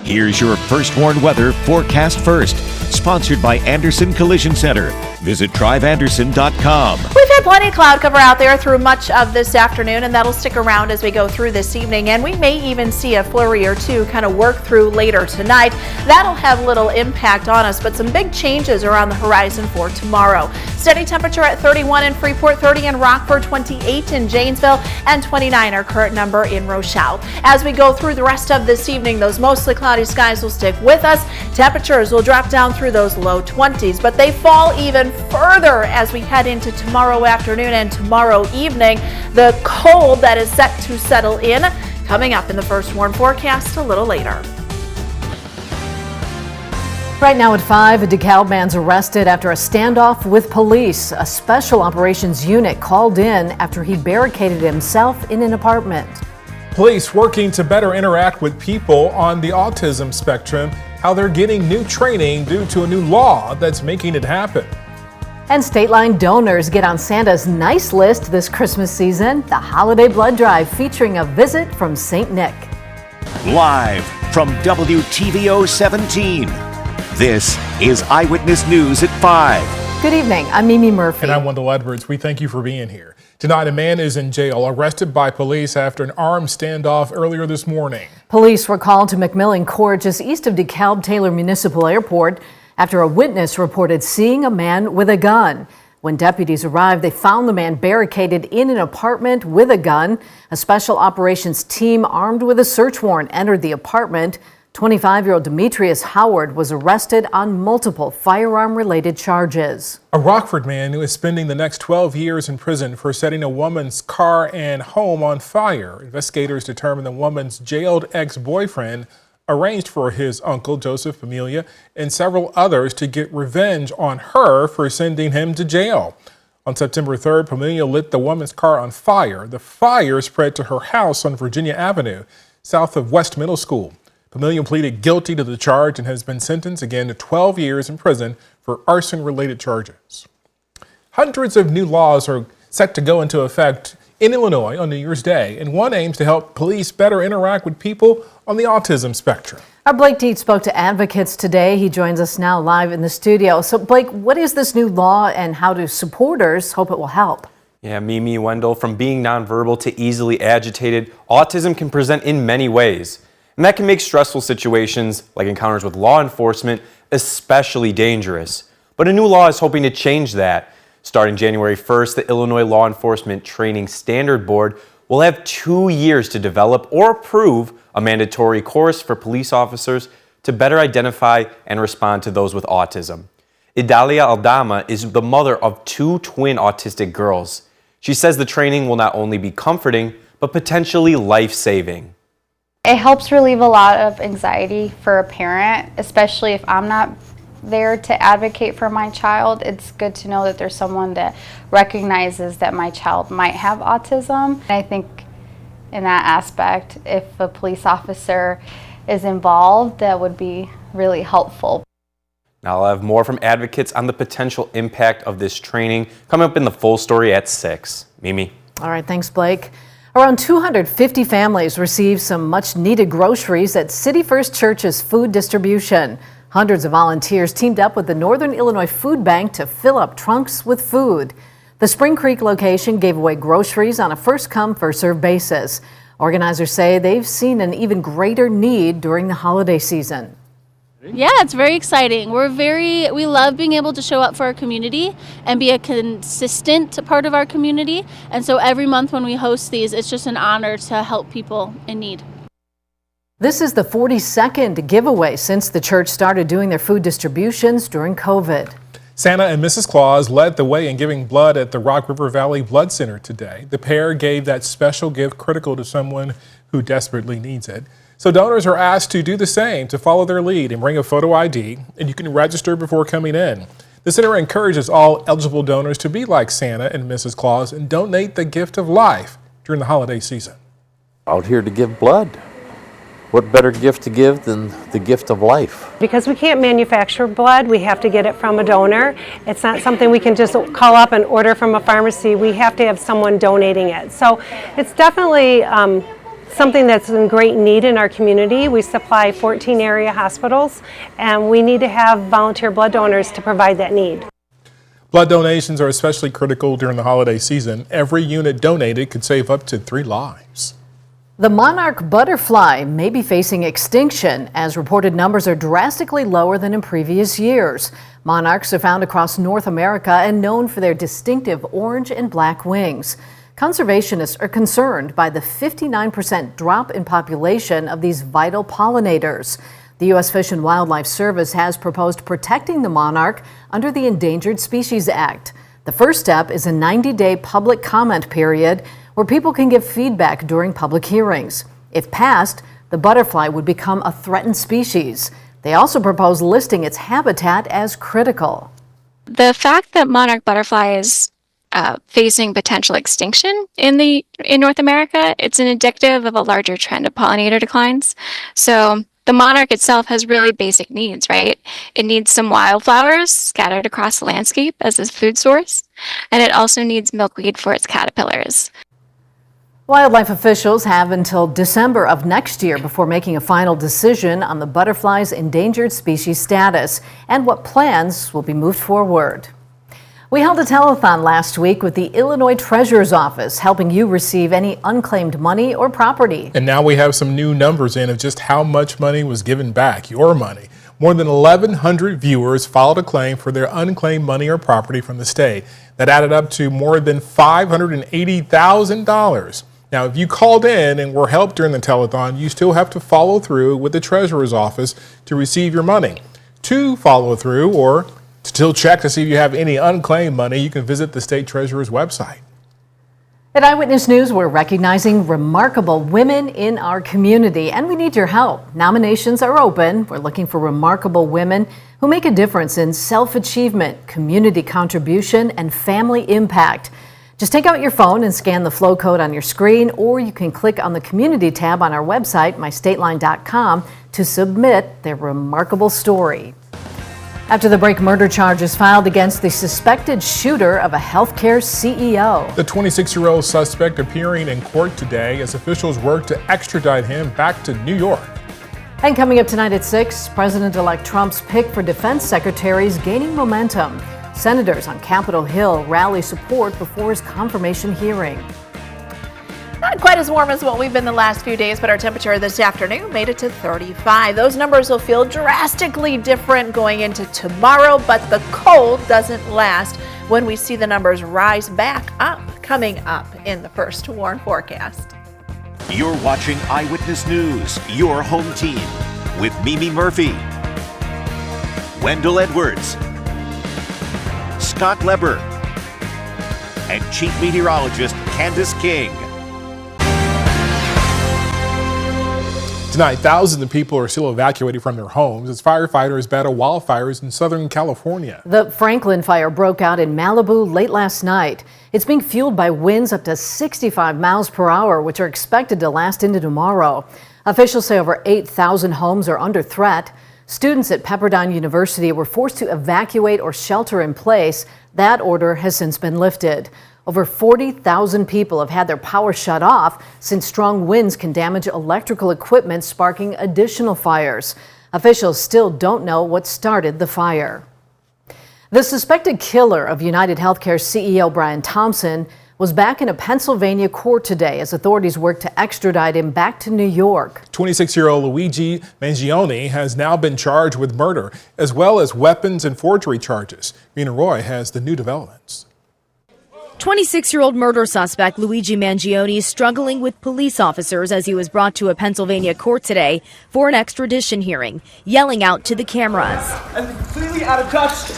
Here's your First Warn Weather Forecast First, sponsored by Anderson Collision Center. Visit driveanderson.com. We've had plenty of cloud cover out there through much of this afternoon, and that'll stick around as we go through this evening. And we may even see a flurry or two kind of work through later tonight. That'll have little impact on us, but some big changes are on the horizon for tomorrow. Steady temperature at 31 in Freeport, 30 in Rockford, 28 in Janesville, and 29 our current number in Rochelle. As we go through the rest of this evening, those mostly cloudy skies will stick with us. Temperatures will drop down through those low 20s, but they fall even further as we head into tomorrow afternoon and tomorrow evening. The cold that is set to settle in coming up in the First Warn forecast a little later. Right now at 5, a DeKalb man's arrested after a standoff with police. A special operations unit called in after he barricaded himself in an apartment. Police working to better interact with people on the autism spectrum, how they're getting new training due to a new law that's making it happen. And state line donors get on Santa's nice list this Christmas season. The holiday blood drive featuring a visit from St. Nick. Live from WTVO 17. This is Eyewitness News at 5. Good evening. I'm Mimi Murphy. And I'm Wendell Edwards. We thank you for being here. Tonight, a man is in jail, arrested by police after an armed standoff earlier this morning. Police were called to McMillan Court just east of DeKalb Taylor Municipal Airport after a witness reported seeing a man with a gun. When deputies arrived, they found the man barricaded in an apartment with a gun. A special operations team armed with a search warrant entered the apartment. 25-year-old Demetrius Howard was arrested on multiple firearm-related charges. A Rockford man who is spending the next 12 years in prison for setting a woman's car and home on fire. Investigators determined the woman's jailed ex-boyfriend arranged for his uncle, Joseph Pumilia, and several others to get revenge on her for sending him to jail. On September 3rd, Pumilia lit the woman's car on fire. The fire spread to her house on Virginia Avenue, south of West Middle School. Pumilia pleaded guilty to the charge and has been sentenced again to 12 years in prison for arson-related charges. Hundreds of new laws are set to go into effect in Illinois on New Year's Day, and one aims to help police better interact with people on the autism spectrum. Our Blake Dietz spoke to advocates today. He joins us now live in the studio. So, Blake, what is this new law and how do supporters hope it will help? Yeah, Mimi, Wendell, from being nonverbal to easily agitated, autism can present in many ways. And that can make stressful situations, like encounters with law enforcement, especially dangerous. But a new law is hoping to change that. Starting January 1st, the Illinois Law Enforcement Training Standard Board will have 2 years to develop or approve a mandatory course for police officers to better identify and respond to those with autism. Idalia Aldama is the mother of 2 twin autistic girls. She says the training will not only be comforting, but potentially life-saving. It helps relieve a lot of anxiety for a parent, especially if I'm not there to advocate for my child. It's good to know that there's someone that recognizes that my child might have autism. I think in that aspect, if a police officer is involved, that would be really helpful. Now I'll have more from advocates on the potential impact of this training coming up in the full story at 6. Mimi. All right, thanks, Blake. Around 250 families received some much-needed groceries at City First Church's food distribution. Hundreds of volunteers teamed up with the Northern Illinois Food Bank to fill up trunks with food. The Spring Creek location gave away groceries on a first-come, first-served basis. Organizers say they've seen an even greater need during the holiday season. Yeah, it's very exciting. We love being able to show up for our community and be a consistent part of our community. And so every month when we host these, it's just an honor to help people in need. This is the 42nd giveaway since the church started doing their food distributions during COVID. Santa and Mrs. Claus led the way in giving blood at the Rock River Valley Blood Center today. The pair gave that special gift critical to someone who desperately needs it. So donors are asked to do the same, to follow their lead and bring a photo ID, and you can register before coming in. The center encourages all eligible donors to be like Santa and Mrs. Claus and donate the gift of life during the holiday season. Out here to give blood. What better gift to give than the gift of life? Because we can't manufacture blood, we have to get it from a donor. It's not something we can just call up and order from a pharmacy. We have to have someone donating it. So it's definitely something that's in great need in our community. We supply 14 area hospitals, and we need to have volunteer blood donors to provide that need. Blood donations are especially critical during the holiday season. Every unit donated could save up to 3 lives. The Monarch butterfly may be facing extinction as reported numbers are drastically lower than in previous years. Monarchs are found across North America and known for their distinctive orange and black wings. Conservationists are concerned by the 59% drop in population of these vital pollinators. The U.S. Fish and Wildlife Service has proposed protecting the monarch under the Endangered Species Act. The first step is a 90-day public comment period where people can give feedback during public hearings. If passed, the butterfly would become a threatened species. They also propose listing its habitat as critical. The fact that monarch butterfly is facing potential extinction in North America, it's an indicative of a larger trend of pollinator declines. So the monarch itself has really basic needs, right? It needs some wildflowers scattered across the landscape as a food source, and it also needs milkweed for its caterpillars. Wildlife officials have until December of next year before making a final decision on the butterfly's endangered species status and what plans will be moved forward. We held a telethon last week with the Illinois Treasurer's Office, helping you receive any unclaimed money or property. And now we have some new numbers in of just how much money was given back, your money. More than 1,100 viewers filed a claim for their unclaimed money or property from the state. That added up to more than $580,000. Now, if you called in and were helped during the telethon, you still have to follow through with the Treasurer's Office to receive your money. To follow through or still check to see if you have any unclaimed money, you can visit the State Treasurer's website. At Eyewitness News, we're recognizing remarkable women in our community, and we need your help. Nominations are open. We're looking for remarkable women who make a difference in self-achievement, community contribution, and family impact. Just take out your phone and scan the flow code on your screen, or you can click on the community tab on our website, mystateline.com, to submit their remarkable story. After the break, murder charges filed against the suspected shooter of a healthcare CEO. The 26-year-old suspect appearing in court today as officials work to extradite him back to New York. And coming up tonight at 6, President-elect Trump's pick for defense secretaries gaining momentum. Senators on Capitol Hill rally support before his confirmation hearing. Not quite as warm as what we've been the last few days, but our temperature this afternoon made it to 35. Those numbers will feel drastically different going into tomorrow, but the cold doesn't last when we see the numbers rise back up coming up in the first warn forecast. You're watching Eyewitness News, your home team, with Mimi Murphy, Wendell Edwards, Scott Leber, and Chief Meteorologist Candace King. Tonight, thousands of people are still evacuated from their homes as firefighters battle wildfires in Southern California. The Franklin fire broke out in Malibu late last night. It's being fueled by winds up to 65 miles per hour, which are expected to last into tomorrow. Officials say over 8,000 homes are under threat. Students at Pepperdine University were forced to evacuate or shelter in place. That order has since been lifted. Over 40,000 people have had their power shut off since strong winds can damage electrical equipment, sparking additional fires. Officials still don't know what started the fire. The suspected killer of United Healthcare CEO Brian Thompson was back in a Pennsylvania court today as authorities work to extradite him back to New York. 26-year-old Luigi Mangione has now been charged with murder as well as weapons and forgery charges. Rena Roy has the new developments. 26-year-old murder suspect Luigi Mangione is struggling with police officers as he was brought to a Pennsylvania court today for an extradition hearing, yelling out to the cameras. I'm completely out of touch,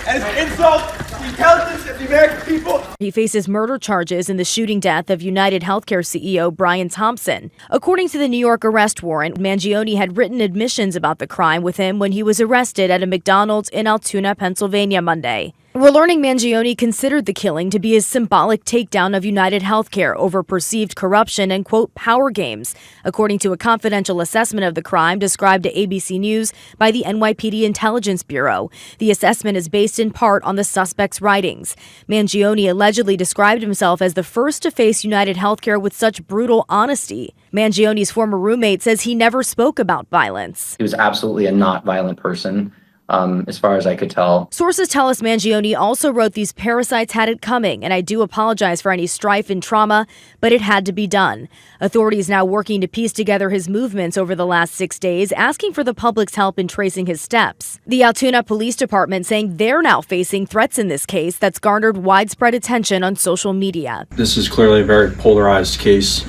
and it's an insult to the intelligence of the American people. He faces murder charges in the shooting death of United Healthcare CEO Brian Thompson. According to the New York arrest warrant, Mangione had written admissions about the crime with him when he was arrested at a McDonald's in Altoona, Pennsylvania Monday. We're learning Mangione considered the killing to be a symbolic takedown of United Healthcare over perceived corruption and, quote, power games, according to a confidential assessment of the crime described to ABC News by the NYPD Intelligence Bureau. The assessment is based in part on the suspect's writings. Mangione allegedly described himself as the first to face United Healthcare with such brutal honesty. Mangione's former roommate says he never spoke about violence. He was absolutely a not violent person. As far as I could tell. Sources tell us Mangione also wrote these parasites had it coming, and I do apologize for any strife and trauma, but it had to be done. Authorities now working to piece together his movements over the last 6 days, asking for the public's help in tracing his steps. The Altoona Police Department saying they're now facing threats in this case that's garnered widespread attention on social media. This is clearly a very polarized case.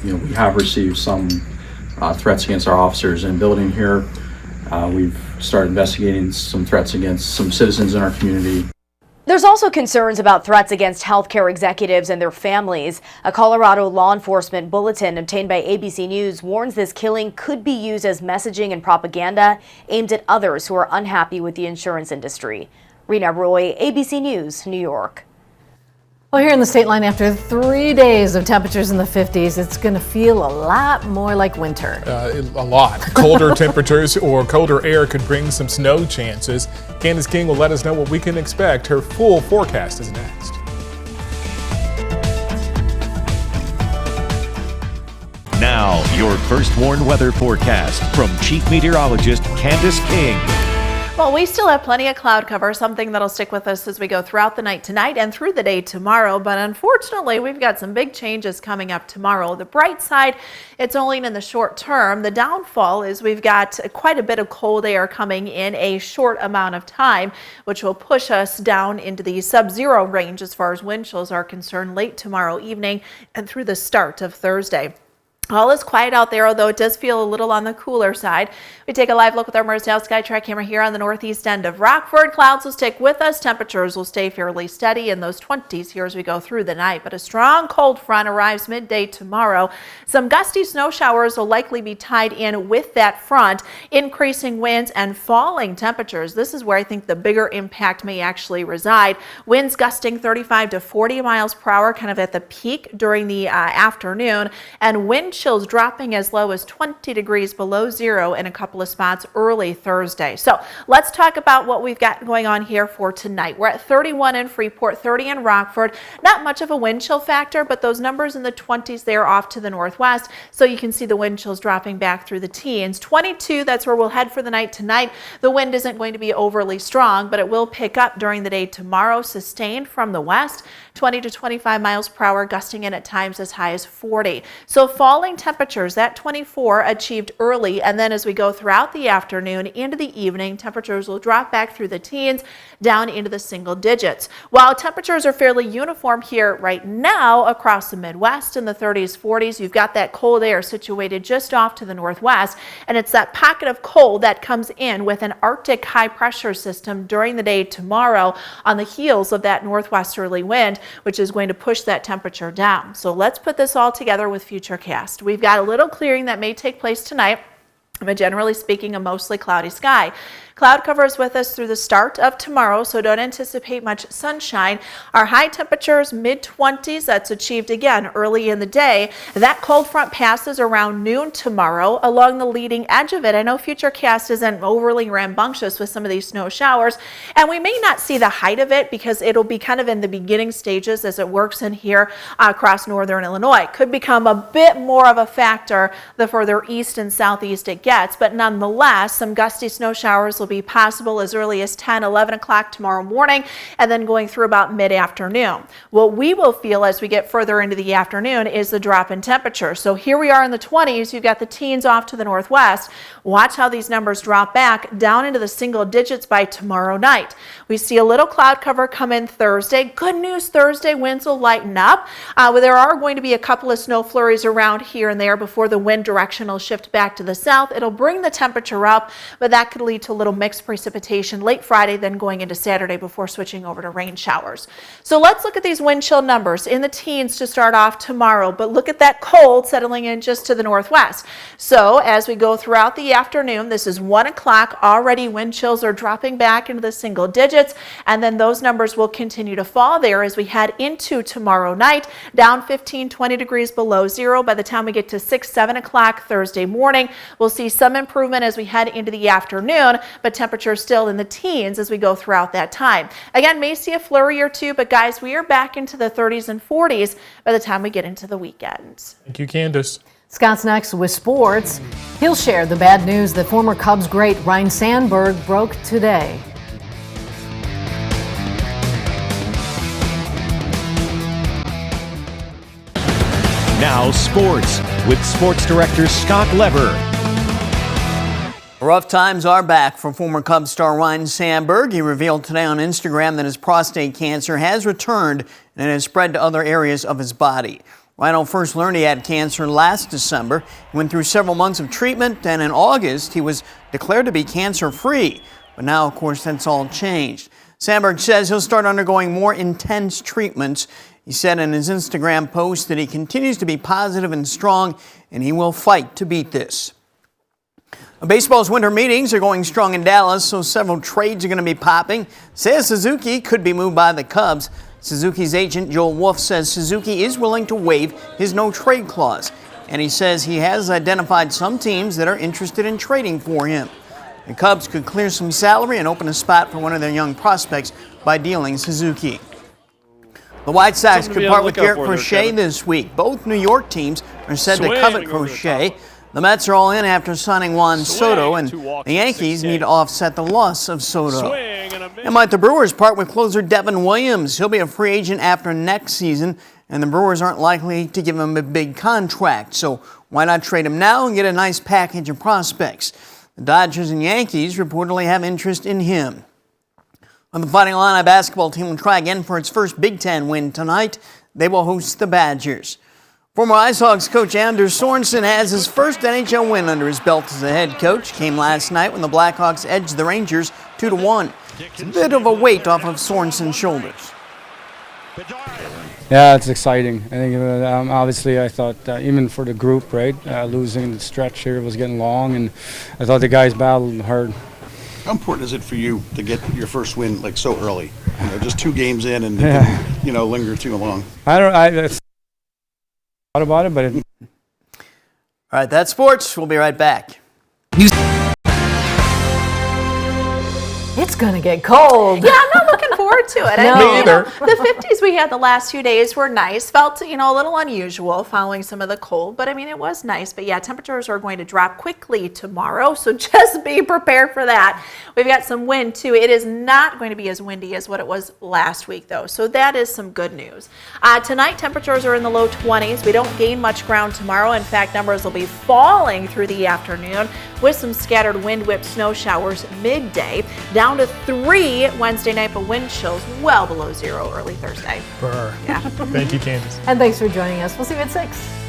We have received some threats against our officers in the building here. We've started investigating some threats against some citizens in our community. There's also concerns about threats against healthcare executives and their families. A Colorado law enforcement bulletin obtained by ABC News warns this killing could be used as messaging and propaganda aimed at others who are unhappy with the insurance industry. Rena Roy, ABC News, New York. Well, here in the state line, after 3 days of temperatures in the 50s, it's going to feel a lot more like winter. A lot. Colder temperatures or colder air could bring some snow chances. Candace King will let us know what we can expect. Her full forecast is next. Now, your First Warn weather forecast from Chief Meteorologist Candace King. Well, we still have plenty of cloud cover, something that'll stick with us as we go throughout the night tonight and through the day tomorrow. But unfortunately, we've got some big changes coming up tomorrow. The bright side, it's only in the short term. The downfall is we've got quite a bit of cold air coming in a short amount of time, which will push us down into the sub-zero range as far as wind chills are concerned late tomorrow evening and through the start of Thursday. All is quiet out there, although it does feel a little on the cooler side. We take a live look with our Mersdale Sky Track camera here on the northeast end of Rockford. Clouds will stick with us. Temperatures will stay fairly steady in those 20s here as we go through the night. But a strong cold front arrives midday tomorrow. Some gusty snow showers will likely be tied in with that front, increasing winds and falling temperatures. This is where I think the bigger impact may actually reside. Winds gusting 35 to 40 miles per hour, kind of at the peak during the afternoon, and wind chills dropping as low as 20 degrees below zero in a couple of spots early Thursday. So let's talk about what we've got going on here for tonight. We're at 31 in Freeport, 30 in Rockford. Not much of a wind chill factor, but those numbers in the 20s there off to the northwest. So you can see the wind chills dropping back through the teens. 22, that's where we'll head for the night tonight. The wind isn't going to be overly strong, but it will pick up during the day tomorrow, sustained from the west. 20 to 25 miles per hour, gusting in at times as high as 40. So falling temperatures, that 24 achieved early, and then as we go throughout the afternoon into the evening, temperatures will drop back through the teens down into the single digits. While temperatures are fairly uniform here right now across the Midwest in the 30s, 40s, you've got that cold air situated just off to the northwest, and it's that pocket of cold that comes in with an Arctic high pressure system during the day tomorrow on the heels of that northwesterly wind, which is going to push that temperature down. So let's put this all together with Futurecast. We've got a little clearing that may take place tonight, but generally speaking, a mostly cloudy sky. Cloud cover is with us through the start of tomorrow, so don't anticipate much sunshine. Our high temperatures, mid-20s, that's achieved again early in the day. That cold front passes around noon tomorrow along the leading edge of it. I know Futurecast isn't overly rambunctious with some of these snow showers, and we may not see the height of it because it'll be kind of in the beginning stages as it works in here across northern Illinois. Could become a bit more of a factor the further east and southeast it gets, but nonetheless, some gusty snow showers will be possible as early as 10, 11 o'clock tomorrow morning, and then going through about mid-afternoon. What we will feel as we get further into the afternoon is the drop in temperature. So here we are in the 20s, you've got the teens off to the northwest. Watch how these numbers drop back down into the single digits by tomorrow night. We see a little cloud cover come in Thursday. Good news, Thursday winds will lighten up. There are going to be a couple of snow flurries around here and there before the wind direction will shift back to the south It'll bring the temperature up, but that could lead to a little mixed precipitation late Friday, then going into Saturday before switching over to rain showers. So let's look at these wind chill numbers in the teens to start off tomorrow, but look at that cold settling in just to the northwest. So as we go throughout the afternoon, this is 1 o'clock, already wind chills are dropping back into the single digits, and then those numbers will continue to fall there as we head into tomorrow night, down 15-20 degrees below zero. By the time we get to 6-7 o'clock Thursday morning, we'll see some improvement as we head into the afternoon, but temperatures still in the teens as we go throughout that time. Again, may see a flurry or two, but guys, we are back into the 30s and 40s by the time we get into the weekend. Thank you, Candace. Scott's next with sports. He'll share the bad news that former Cubs great Ryne Sandberg broke today. Now sports with sports director Scott Lever. Rough times are back for former Cubs star Ryne Sandberg. He revealed today on Instagram that his prostate cancer has returned and it has spread to other areas of his body. Rhino first learned he had cancer last December. He went through several months of treatment, and in August he was declared to be cancer-free. But now, of course, that's all changed. Sandberg says he'll start undergoing more intense treatments. He said in his Instagram post that he continues to be positive and strong, and he will fight to beat this. Baseball's winter meetings are going strong in Dallas, so several trades are going to be popping. Seiya Suzuki could be moved by the Cubs. Suzuki's agent, Joel Wolf, says Suzuki is willing to waive his no-trade clause, and he says he has identified some teams that are interested in trading for him. The Cubs could clear some salary and open a spot for one of their young prospects by dealing Suzuki. The White Sox could part with Garrett Crochet this week. Both New York teams are said to covet Crochet. The Mets are all in after signing Juan Soto, and the Yankees need to offset the loss of Soto. And might the Brewers part with closer Devin Williams. He'll be a free agent after next season, and the Brewers aren't likely to give him a big contract. So why not trade him now and get a nice package of prospects? The Dodgers and Yankees reportedly have interest in him. On the Fighting Illini basketball team will try again for its first Big Ten win tonight. They will host the Badgers. Former IceHogs coach Anders Sorensen has his first NHL win under his belt as a head coach. Came last night when the Blackhawks edged the Rangers 2-1. It's a bit of a weight off of Sorensen's shoulders. Yeah, it's exciting. I think obviously I thought even for the group, right, losing the stretch here was getting long, and I thought the guys battled hard. How important is it for you to get your first win like so early? You know, just 2 games in and didn't, linger too long. I thought about it, but All right, that's sports. We'll be right back. It's gonna get cold. Yeah, I'm not looking forward to it. No. Me either. The 50s we had the last few days were nice. Felt, a little unusual following some of the cold, but it was nice. But yeah, temperatures are going to drop quickly tomorrow, so just be prepared for that. We've got some wind too. It is not going to be as windy as what it was last week though, so that is some good news. Tonight, temperatures are in the low 20s. We don't gain much ground tomorrow. In fact, numbers will be falling through the afternoon with some scattered wind-whipped snow showers midday. Down to 3 Wednesday night, but wind chills well below zero early Thursday. Burr. Yeah. Thank you, Candace. And thanks for joining us. We'll see you at 6.